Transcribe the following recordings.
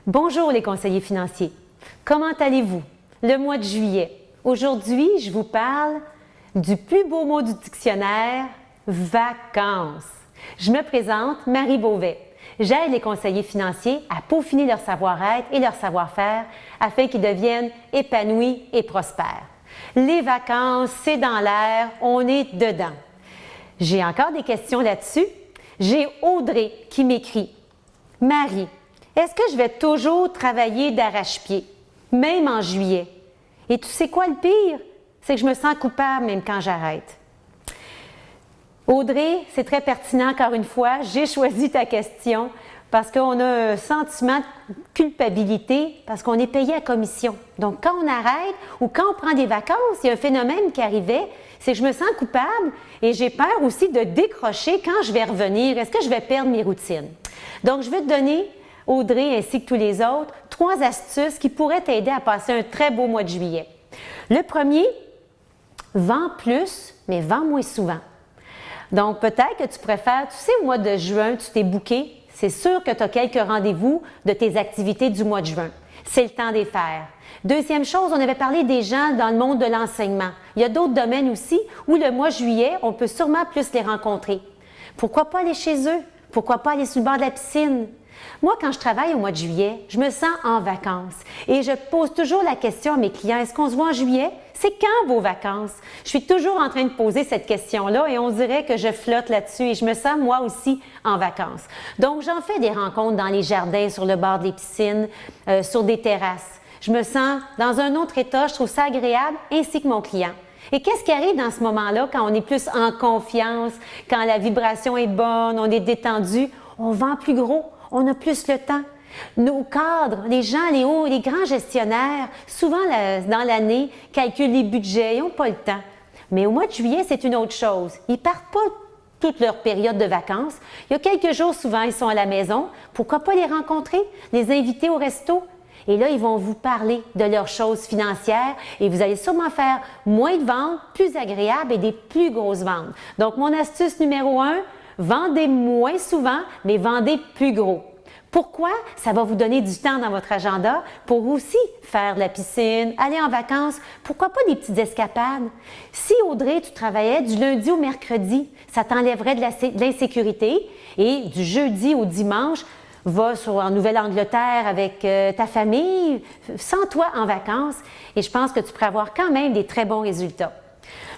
Bonjour les conseillers financiers. Comment allez-vous? Le mois de juillet. Aujourd'hui, je vous parle du plus beau mot du dictionnaire, vacances. Je me présente, Marie Beauvais. J'aide les conseillers financiers à peaufiner leur savoir-être et leur savoir-faire afin qu'ils deviennent épanouis et prospères. Les vacances, c'est dans l'air, on est dedans. J'ai encore des questions là-dessus. J'ai Audrey qui m'écrit « Marie, est-ce que je vais toujours travailler d'arrache-pied, même en juillet? Et tu sais quoi le pire? C'est que je me sens coupable même quand j'arrête. » Audrey, c'est très pertinent encore une fois. J'ai choisi ta question parce qu'on a un sentiment de culpabilité parce qu'on est payé à commission. Donc, quand on arrête ou quand on prend des vacances, il y a un phénomène qui arrivait, c'est que je me sens coupable et j'ai peur aussi de décrocher quand je vais revenir. Est-ce que je vais perdre mes routines? Donc, je vais te donner, Audrey ainsi que tous les autres, 3 astuces qui pourraient t'aider à passer un très beau mois de juillet. Le premier, vends plus, mais vends moins souvent. Donc, peut-être que tu préfères, tu sais, au mois de juin, tu t'es booké, c'est sûr que tu as quelques rendez-vous de tes activités du mois de juin. C'est le temps de les faire. Deuxième chose, on avait parlé des gens dans le monde de l'enseignement. Il y a d'autres domaines aussi où le mois de juillet, on peut sûrement plus les rencontrer. Pourquoi pas aller chez eux? Pourquoi pas aller sur le bord de la piscine? Moi, quand je travaille au mois de juillet, je me sens en vacances et je pose toujours la question à mes clients, est-ce qu'on se voit en juillet? C'est quand vos vacances? Je suis toujours en train de poser cette question-là et on dirait que je flotte là-dessus et je me sens moi aussi en vacances. Donc, j'en fais des rencontres dans les jardins, sur le bord des piscines, sur des terrasses. Je me sens dans un autre état, je trouve ça agréable, ainsi que mon client. Et qu'est-ce qui arrive dans ce moment-là quand on est plus en confiance, quand la vibration est bonne, on est détendu? On vend plus gros, on a plus le temps. Nos cadres, les gens, les grands gestionnaires, souvent dans l'année, calculent les budgets, ils n'ont pas le temps. Mais au mois de juillet, c'est une autre chose. Ils ne partent pas toute leur période de vacances. Il y a quelques jours, souvent, ils sont à la maison. Pourquoi pas les rencontrer, les inviter au resto? Et là, ils vont vous parler de leurs choses financières et vous allez sûrement faire moins de ventes, plus agréables et des plus grosses ventes. Donc, mon astuce numéro 1, vendez moins souvent, mais vendez plus gros. Pourquoi? Ça va vous donner du temps dans votre agenda pour aussi faire de la piscine, aller en vacances. Pourquoi pas des petites escapades? Si, Audrey, tu travaillais du lundi au mercredi, ça t'enlèverait de l'insécurité et du jeudi au dimanche, va en Nouvelle-Angleterre avec ta famille, sans toi en vacances et je pense que tu pourrais avoir quand même des très bons résultats.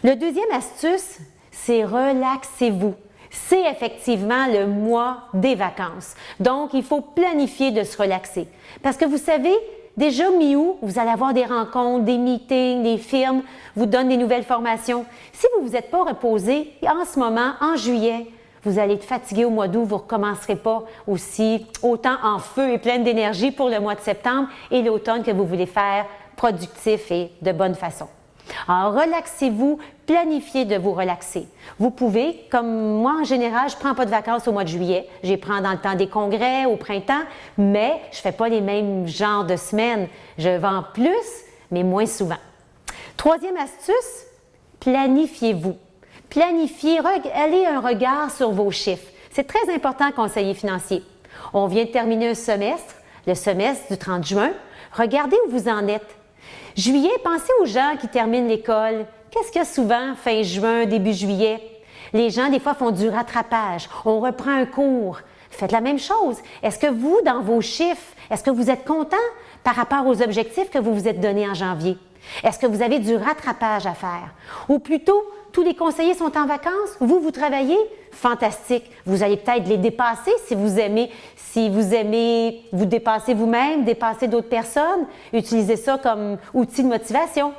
Le deuxième astuce, c'est relaxez-vous. C'est effectivement le mois des vacances. Donc, il faut planifier de se relaxer. Parce que vous savez, déjà mi-août, vous allez avoir des rencontres, des meetings, des firmes vous donnent des nouvelles formations. Si vous ne vous êtes pas reposé en ce moment, en juillet, vous allez être fatigué au mois d'août, vous ne recommencerez pas aussi autant en feu et pleine d'énergie pour le mois de septembre et l'automne que vous voulez faire productif et de bonne façon. Alors, relaxez-vous, planifiez de vous relaxer. Vous pouvez, comme moi en général, je ne prends pas de vacances au mois de juillet. Je les prends dans le temps des congrès, au printemps, mais je ne fais pas les mêmes genres de semaines. Je vends plus, mais moins souvent. Troisième astuce, planifiez-vous. Planifiez, allez un regard sur vos chiffres. C'est très important, conseiller financier. On vient de terminer un semestre, le semestre du 30 juin. Regardez où vous en êtes. Juillet, pensez aux gens qui terminent l'école. Qu'est-ce qu'il y a souvent fin juin, début juillet? Les gens, des fois, font du rattrapage. On reprend un cours. Faites la même chose. Est-ce que vous, dans vos chiffres, est-ce que vous êtes content par rapport aux objectifs que vous vous êtes donnés en janvier? Est-ce que vous avez du rattrapage à faire? Ou plutôt, tous les conseillers sont en vacances, vous travaillez? Fantastique! Vous allez peut-être les dépasser si vous aimez vous dépasser vous-même, dépasser d'autres personnes, utilisez ça comme outil de motivation.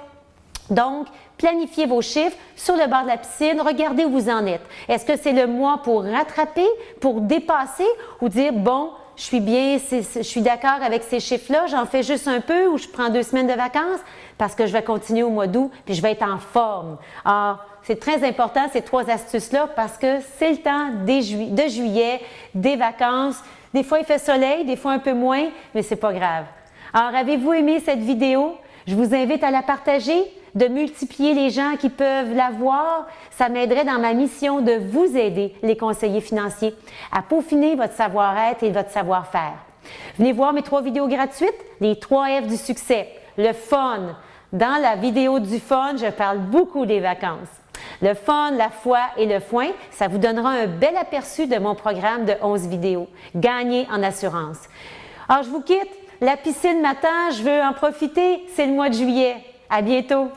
Donc, planifiez vos chiffres sur le bord de la piscine, regardez où vous en êtes. Est-ce que c'est le mois pour rattraper, pour dépasser ou dire, bon, je suis bien, je suis d'accord avec ces chiffres-là, j'en fais juste un peu ou je prends 2 semaines de vacances parce que je vais continuer au mois d'août puis je vais être en forme. Alors, c'est très important ces 3 astuces-là parce que c'est le temps de juillet, des vacances. Des fois, il fait soleil, des fois un peu moins, mais c'est pas grave. Alors, avez-vous aimé cette vidéo? Je vous invite à la partager, de multiplier les gens qui peuvent la voir. Ça m'aiderait dans ma mission de vous aider, les conseillers financiers, à peaufiner votre savoir-être et votre savoir-faire. Venez voir mes 3 vidéos gratuites, les 3 F du succès. Le fun. Dans la vidéo du fun, je parle beaucoup des vacances. Le fun, la foi et le foin, ça vous donnera un bel aperçu de mon programme de 11 vidéos. Gagner en assurance. Alors, je vous quitte. La piscine m'attend, je veux en profiter. C'est le mois de juillet. À bientôt!